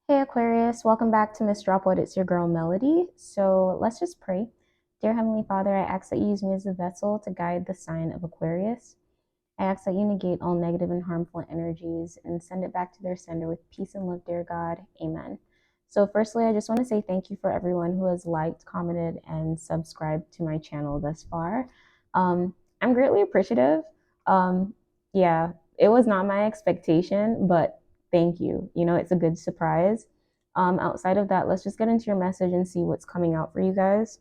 Hey Aquarius, welcome back to Miss Dropwood. It's your girl Melody. So let's just pray. Dear Heavenly Father, I ask that you use me as a vessel to guide the sign of Aquarius. I ask that you negate all negative and harmful energies and send it back to their sender with peace and love, dear God. Amen. So firstly, I just want to say thank you for everyone who has liked, commented, and subscribed to my channel thus far. I'm greatly appreciative. Um, yeah, it was not my expectation, but thank you. It's a good surprise. Outside of that, let's just get into your message and see what's coming out for you guys.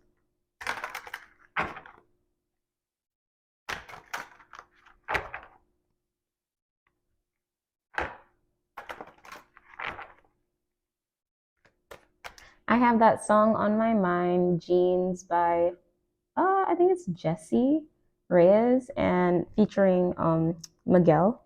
I have that song on my mind, Jeans by I think it's Jesse Reyes and featuring Miguel.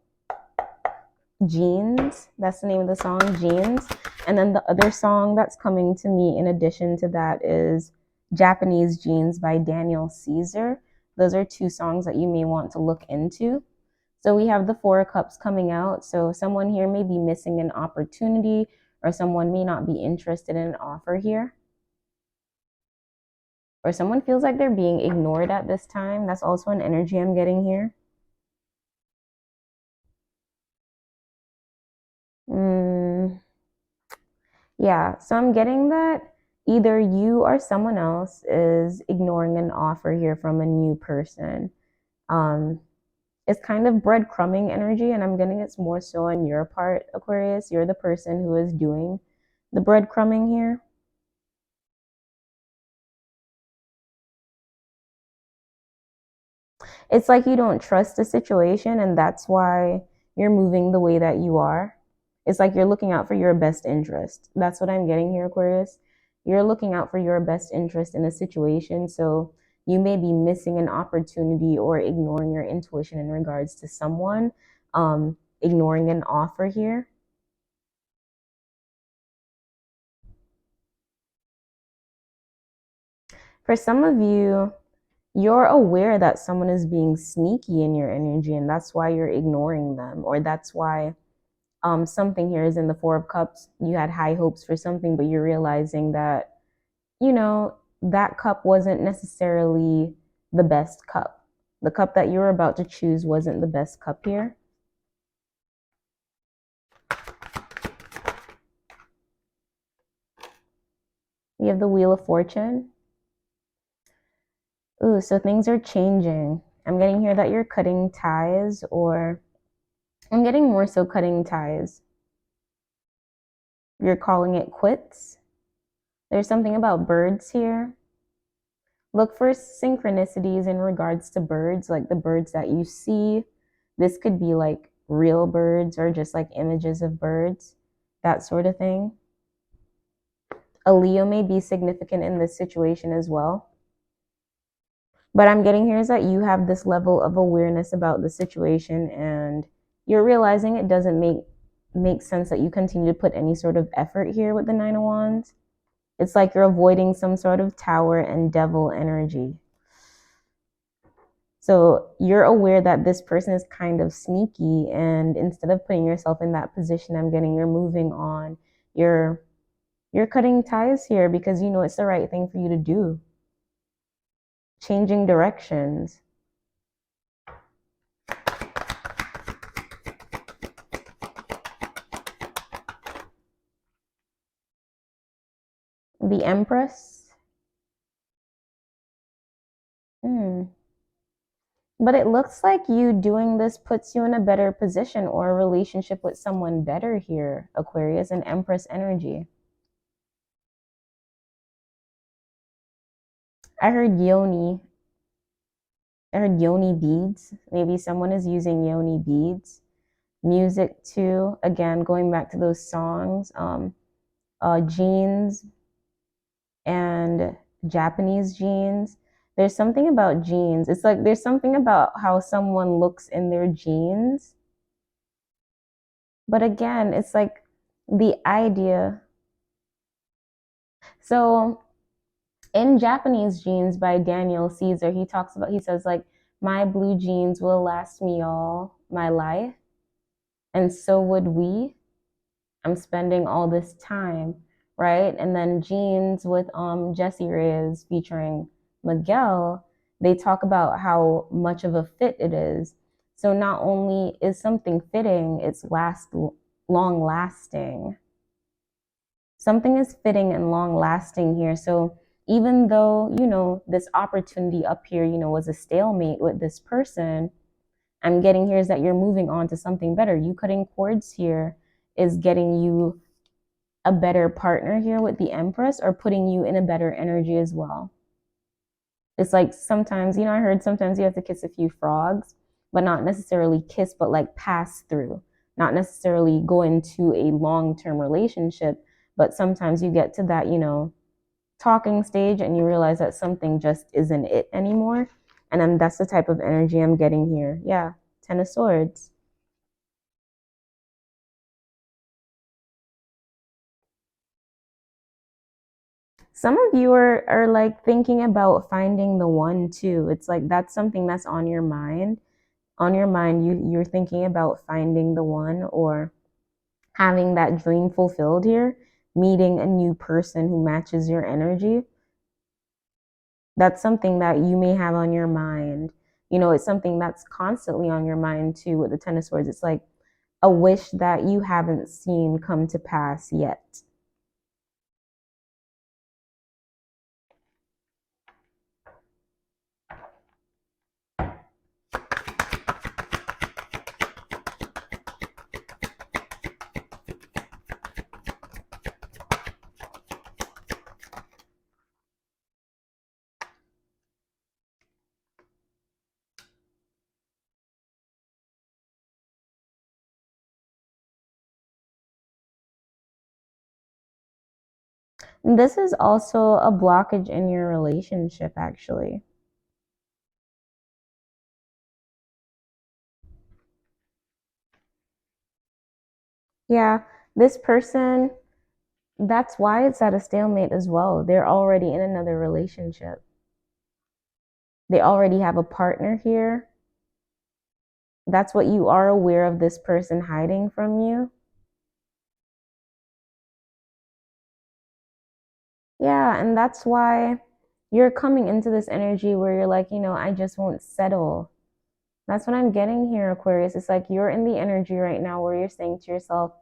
Jeans, that's the name of the song, Jeans. And then the other song that's coming to me in addition to that is Japanese Jeans by Daniel Caesar. Those are two songs that you may want to look into. So we have the Four of Cups coming out. So someone here may be missing an opportunity, or someone may not be interested in an offer here, or someone feels like they're being ignored at this time. That's also an energy I'm getting here. Yeah, so I'm getting that either you or someone else is ignoring an offer here from a new person. Um, it's kind of breadcrumbing energy, and I'm getting it's more so on your part, Aquarius. You're the person who is doing the breadcrumbing here. It's like you don't trust the situation, and that's why you're moving the way that you are. It's like you're looking out for your best interest. That's what I'm getting here, Aquarius. You're looking out for your best interest in a situation, so you may be missing an opportunity or ignoring your intuition in regards to someone, ignoring an offer here. For some of you, you're aware that someone is being sneaky in your energy, and that's why you're ignoring them, or that's why something here is in the Four of Cups. You had high hopes for something, but you're realizing that, that cup wasn't necessarily the best cup. The cup that you were about to choose wasn't the best cup here. We have the Wheel of Fortune. Ooh, so things are changing. I'm getting here that you're cutting ties, or I'm getting more so cutting ties. You're calling it quits. There's something about birds here. Look for synchronicities in regards to birds, like the birds that you see. This could be like real birds or just like images of birds, that sort of thing. A Leo may be significant in this situation as well. But I'm getting here is that you have this level of awareness about the situation, and you're realizing it doesn't make sense that you continue to put any sort of effort here with the Nine of Wands. It's like you're avoiding some sort of tower and devil energy. So you're aware that this person is kind of sneaky, and instead of putting yourself in that position, I'm getting you're moving on. You're cutting ties here because you know it's the right thing for you to do. Changing directions. The Empress. But it looks like you doing this puts you in a better position or a relationship with someone better here, Aquarius, and Empress energy. I heard yoni. I heard yoni beads. Maybe someone is using yoni beads. Music too. Again, going back to those songs. Jeans and Japanese jeans. There's something about jeans. It's like there's something about how someone looks in their jeans. But again, it's like the idea. So in Japanese Jeans by Daniel Caesar, he says, like, my blue jeans will last me all my life, and so would we. I'm spending all this time, right? And then Jeans with Jessie Reyes featuring Miguel, they talk about how much of a fit it is. So not only is something fitting, it's long lasting. Something is fitting and long lasting here. So even though, this opportunity up here, was a stalemate with this person, I'm getting here is that you're moving on to something better. You cutting cords here is getting you a better partner here with the Empress, or putting you in a better energy as well. It's like sometimes, I heard sometimes you have to kiss a few frogs, but not necessarily kiss, but like pass through, not necessarily go into a long term relationship. But sometimes you get to that, talking stage and you realize that something just isn't it anymore. And then that's the type of energy I'm getting here. Yeah, Ten of Swords. Some of you are like thinking about finding the one too. It's like that's something that's on your mind. On your mind, you're thinking about finding the one, or having that dream fulfilled here, meeting a new person who matches your energy. That's something that you may have on your mind. It's something that's constantly on your mind too with the Ten of Swords. It's like a wish that you haven't seen come to pass yet. This is also a blockage in your relationship, actually. Yeah, this person, that's why it's at a stalemate as well. They're already in another relationship. They already have a partner here. That's what you are aware of this person hiding from you. Yeah, and that's why you're coming into this energy where you're like, I just won't settle. That's what I'm getting here, Aquarius. It's like you're in the energy right now where you're saying to yourself,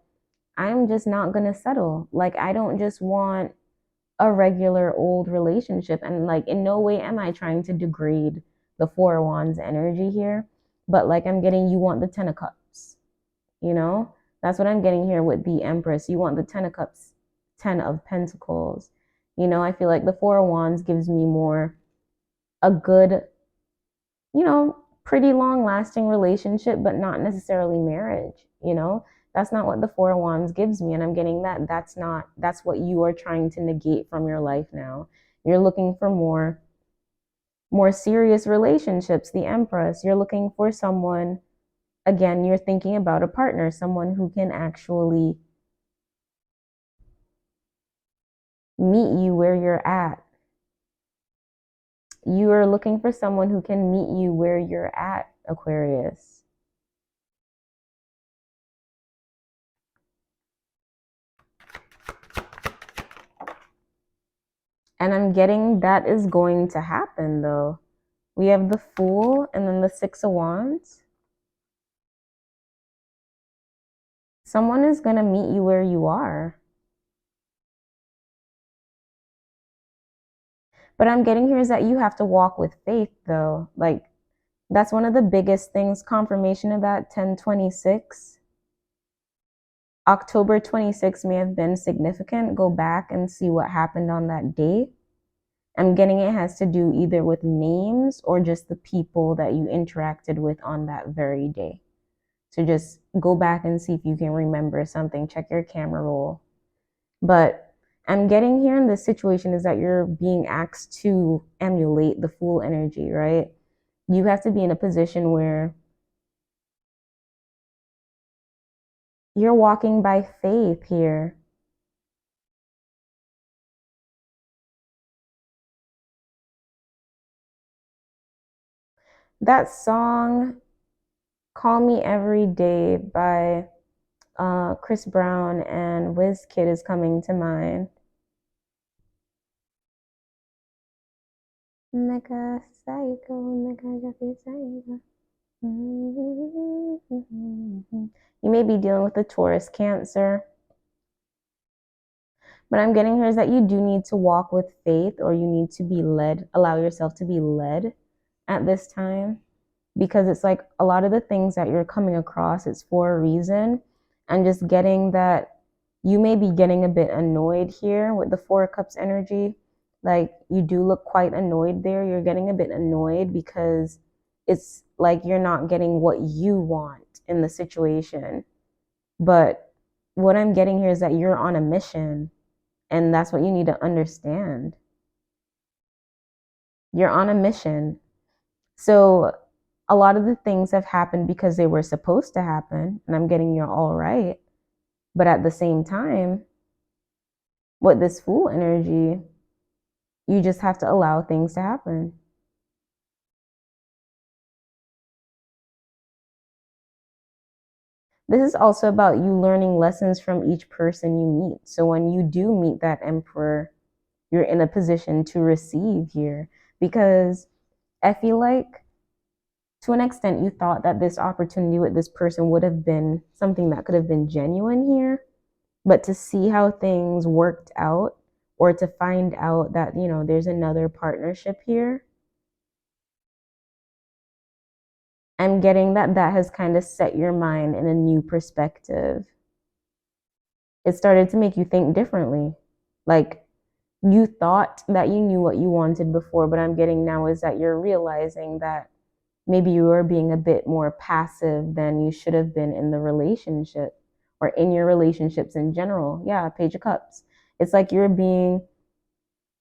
I'm just not going to settle. Like, I don't just want a regular old relationship. And like, in no way am I trying to degrade the Four of Wands energy here. But like, I'm getting, you want the Ten of Cups, you know? That's what I'm getting here with the Empress. You want the Ten of Cups, Ten of Pentacles. I feel like the Four of Wands gives me more a good, pretty long lasting relationship, but not necessarily marriage, That's not what the Four of Wands gives me. And I'm getting that that's what you are trying to negate from your life now. You're looking for more serious relationships, the Empress. You're looking for someone, again, you're thinking about a partner, someone who can actually meet you where you're at. You are looking for someone who can meet you where you're at, Aquarius. And I'm getting that is going to happen though. We have the Fool and then the Six of Wands. Someone is going to meet you where you are. But I'm getting here is that you have to walk with faith though. Like, that's one of the biggest things. Confirmation of that 10/26. October 26 may have been significant. Go back and see what happened on that day. I'm getting it has to do either with names or just the people that you interacted with on that very day. So just go back and see if you can remember something. Check your camera roll. But I'm getting here in this situation is that you're being asked to emulate the Fool energy, right? You have to be in a position where you're walking by faith here. That song, Call Me Every Day by Chris Brown and Kid is coming to mind. Mega psycho, mega psycho. You may be dealing with a Taurus Cancer. But I'm getting here is that you do need to walk with faith, or you need to be led, allow yourself to be led at this time, because it's like a lot of the things that you're coming across, it's for a reason. And just getting that you may be getting a bit annoyed here with the Four of Cups energy. Like you do look quite annoyed there. You're getting a bit annoyed because it's like you're not getting what you want in the situation. But what I'm getting here is that you're on a mission, and that's what you need to understand. You're on a mission. So a lot of the things have happened because they were supposed to happen, and I'm getting you're all right. But at the same time, with this Fool energy, you just have to allow things to happen. This is also about you learning lessons from each person you meet. So when you do meet that Emperor, you're in a position to receive here, because I feel like to an extent you thought that this opportunity with this person would have been something that could have been genuine here, but to see how things worked out, or to find out that there's another partnership here, I'm getting that has kind of set your mind in a new perspective. It started to make you think differently. Like you thought that you knew what you wanted before, but I'm getting now is that you're realizing that maybe you were being a bit more passive than you should have been in the relationship, or in your relationships in general. Yeah, Page of Cups. It's like you're being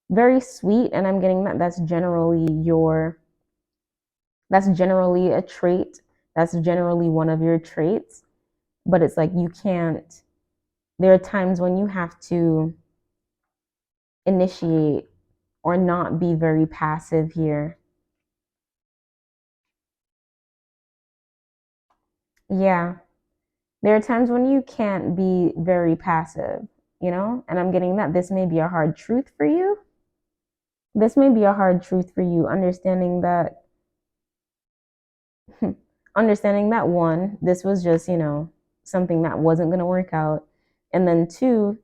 very sweet, and I'm getting that that's generally a trait. That's generally one of your traits, but it's like you can't, there are times when you have to initiate or not be very passive here. Yeah. There are times when you can't be very passive, and I'm getting that this may be a hard truth for you. This may be a hard truth for you, understanding that understanding that one, this was just, something that wasn't going to work out. And then two,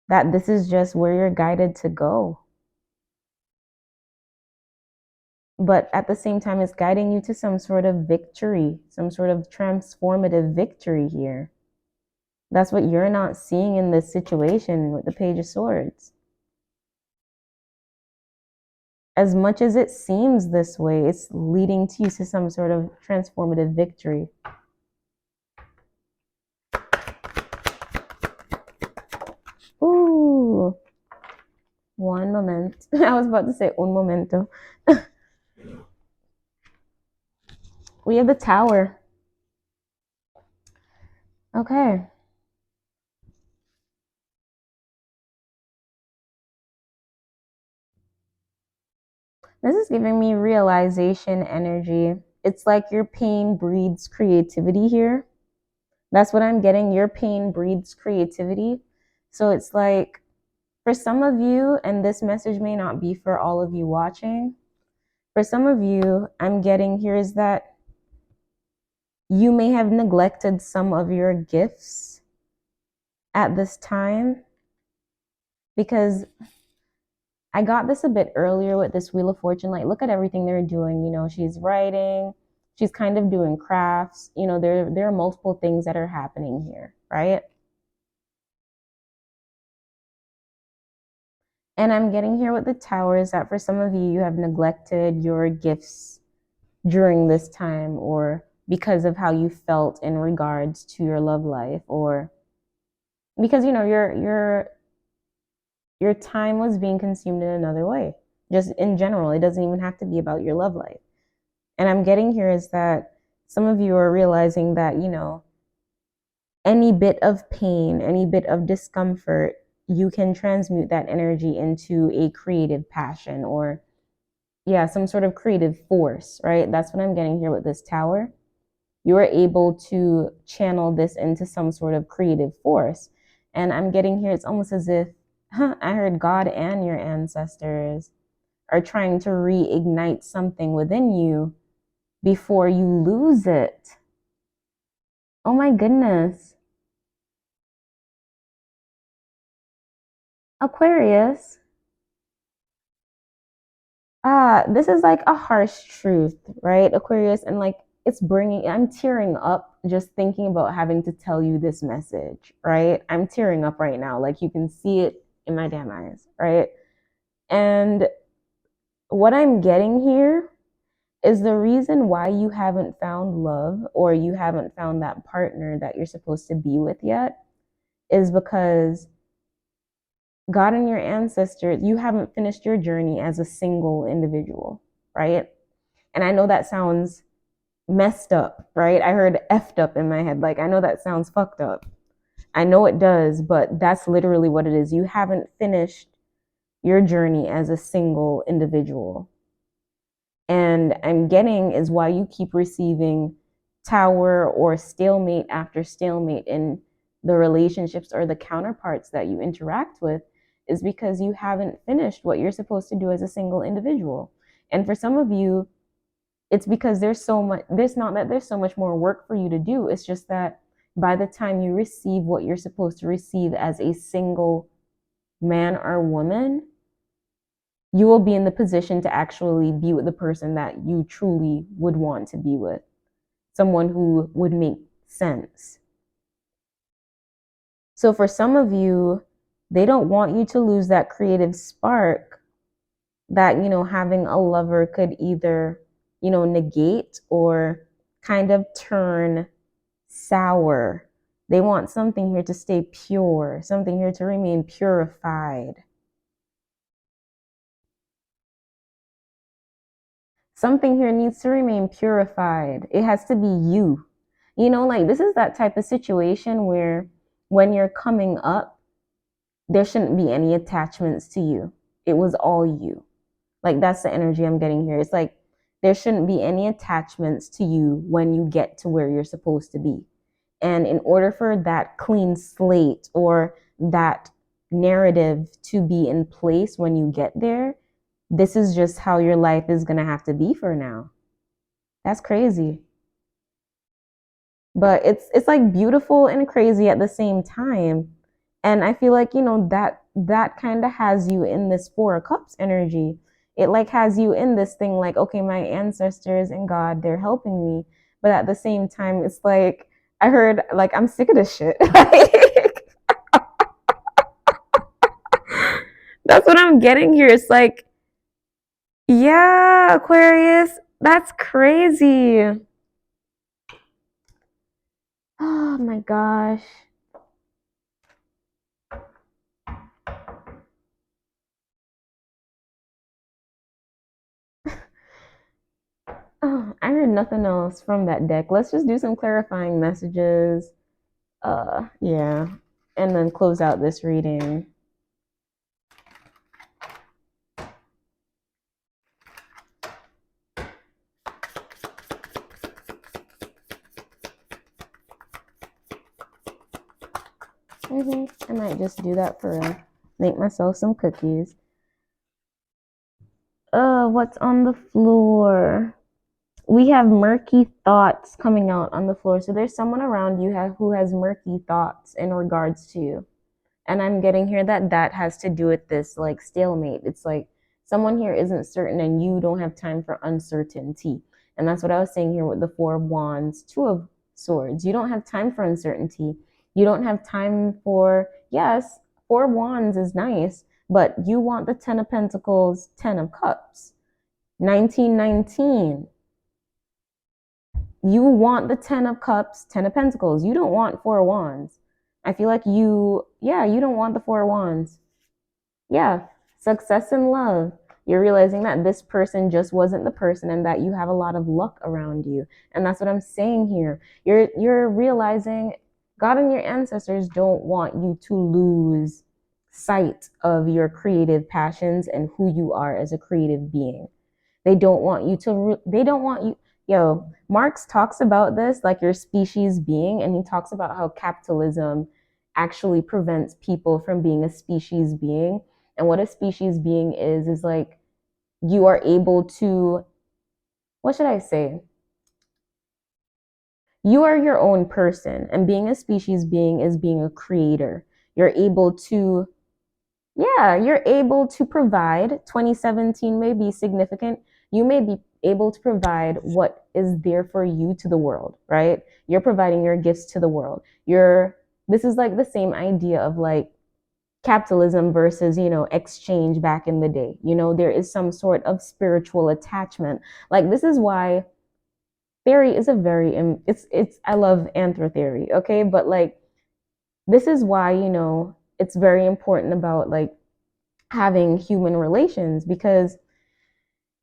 that this is just where you're guided to go. But at the same time, it's guiding you to some sort of victory, some sort of transformative victory here. That's what you're not seeing in this situation with the Page of Swords. As much as it seems this way, it's leading to you to some sort of transformative victory. Ooh. One moment. I was about to say un momento. We have the Tower. Okay. This is giving me realization energy. It's like your pain breeds creativity here. That's what I'm getting. Your pain breeds creativity. So it's like, for some of you, and this message may not be for all of you watching, for some of you, I'm getting here is that you may have neglected some of your gifts at this time, because I got this a bit earlier with this Wheel of Fortune. Like, look at everything they're doing. She's writing, she's kind of doing crafts. There are multiple things that are happening here, right? And I'm getting here with the Tower is that for some of you, you have neglected your gifts during this time, or because of how you felt in regards to your love life, or because your time was being consumed in another way. Just in general, it doesn't even have to be about your love life. And I'm getting here is that some of you are realizing that, any bit of pain, any bit of discomfort, you can transmute that energy into a creative passion, or yeah, some sort of creative force, right? That's what I'm getting here with this Tower. you were able to channel this into some sort of creative force. And I'm getting here, it's almost as if I heard God and your ancestors are trying to reignite something within you before you lose it. Oh my goodness. Aquarius. This is like a harsh truth, right, Aquarius? And like I'm tearing up just thinking about having to tell you this message, right? I'm tearing up right now. Like you can see it in my damn eyes, right? And what I'm getting here is the reason why you haven't found love or you haven't found that partner that you're supposed to be with yet is because God and your ancestors, you haven't finished your journey as a single individual, right? And I know that sounds messed up, right? I heard effed up in my head. Like, I know that sounds fucked up. I know it does, but that's literally what it is. You haven't finished your journey as a single individual. And I'm getting is why you keep receiving tower or stalemate after stalemate in the relationships or the counterparts that you interact with is because you haven't finished what you're supposed to do as a single individual. And for some of you, it's because there's not that there's so much more work for you to do. It's just that by the time you receive what you're supposed to receive as a single man or woman, you will be in the position to actually be with the person that you truly would want to be with, someone who would make sense. So for some of you, they don't want you to lose that creative spark that, having a lover could either, negate or kind of turn sour. They want something here to stay pure, something here to remain purified. Something here needs to remain purified. It has to be you. Like this is that type of situation where when you're coming up, there shouldn't be any attachments to you. It was all you. Like that's the energy I'm getting here. It's like there shouldn't be any attachments to you when you get to where you're supposed to be. And in order for that clean slate or that narrative to be in place when you get there, this is just how your life is going to have to be for now. That's crazy. But it's like beautiful and crazy at the same time. And I feel like, that kind of has you in this 4 of Cups energy. It like has you in this thing like, okay, my ancestors and God, they're helping me. But at the same time, it's like I heard like I'm sick of this shit. That's what I'm getting here. It's like, yeah, Aquarius, that's crazy. Oh my gosh. Oh, I heard nothing else from that deck. Let's just do some clarifying messages. Yeah. And then close out this reading. I might just do that for make myself some cookies. What's on the floor? We have murky thoughts coming out on the floor. So there's someone around you who has murky thoughts in regards to you. And I'm getting here that has to do with this like stalemate. It's like someone here isn't certain and you don't have time for uncertainty. And that's what I was saying here with the 4 of Wands, 2 of Swords. You don't have time for uncertainty. You don't have time for, yes, 4 of Wands is nice, but you want the 10 of Pentacles, 10 of Cups. 1919. You want the 10 of Cups, 10 of Pentacles. You don't want 4 of Wands. I feel like you don't want the 4 of Wands. Yeah, success in love. You're realizing that this person just wasn't the person and that you have a lot of luck around you. And that's what I'm saying here. You're realizing God and your ancestors don't want you to lose sight of your creative passions and who you are as a creative being. They don't want you Yo, Marx talks about this like your species being, and he talks about how capitalism actually prevents people from being a species being. And what a species being is like you are able to, what should I say? You are your own person, and being a species being is being a creator. You're able to, yeah, you're able to provide. 2017 may be significant. You may be able to provide what is there for you to the world, right? You're providing your gifts to the world. This is like the same idea of like capitalism versus, exchange back in the day. There is some sort of spiritual attachment. Like this is why theory is a very it's I love anthro theory, okay? But like this is why, it's very important about like having human relations, because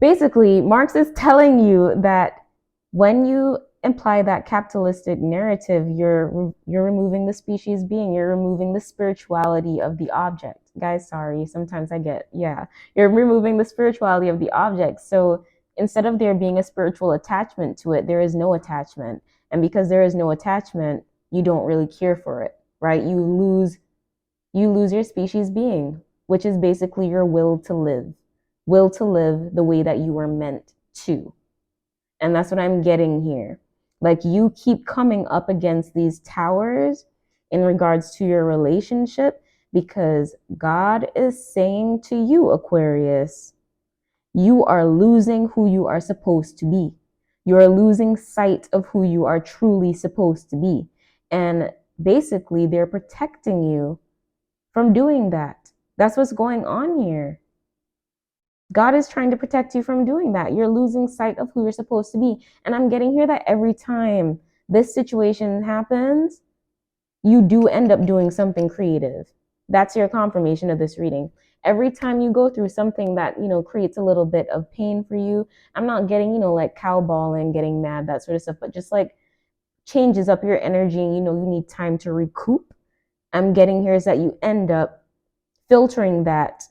basically Marx is telling you that when you imply that capitalistic narrative, you're removing the species being, you're removing the spirituality of the object. Guys, sorry, sometimes I get, yeah, you're removing the spirituality of the object. So instead of there being a spiritual attachment to it, there is no attachment. And because there is no attachment, you don't really care for it, right? You lose your species being, which is basically your will to live the way that you were meant to. And that's what I'm getting here. Like you keep coming up against these towers in regards to your relationship, because God is saying to you, Aquarius, you are losing who you are supposed to be. You are losing sight of who you are truly supposed to be. And basically, they're protecting you from doing that. That's what's going on here. God is trying to protect you from doing that. You're losing sight of who you're supposed to be. And I'm getting here that every time this situation happens, you do end up doing something creative. That's your confirmation of this reading. Every time you go through something that, creates a little bit of pain for you, I'm not getting, like cowballing, getting mad, that sort of stuff, but just like changes up your energy. You need time to recoup. I'm getting here is that you end up filtering that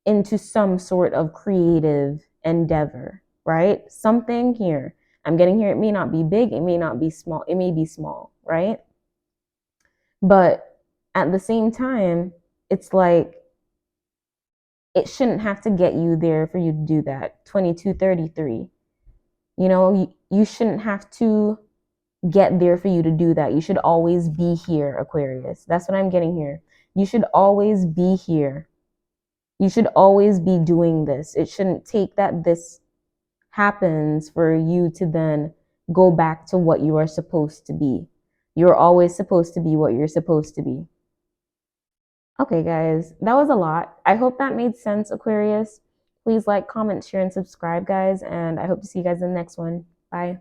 into some sort of creative endeavor, right? Something here. I'm getting here. It may not be big. It may not be small. It may be small, right? But at the same time, it's like it shouldn't have to get you there for you to do that. 2233. You shouldn't have to get there for you to do that. You should always be here, Aquarius. That's what I'm getting here. You should always be here. You should always be doing this. It shouldn't take that this happens for you to then go back to what you are supposed to be. You're always supposed to be what you're supposed to be. Okay, guys, that was a lot. I hope that made sense, Aquarius. Please like, comment, share, and subscribe, guys. And I hope to see you guys in the next one. Bye.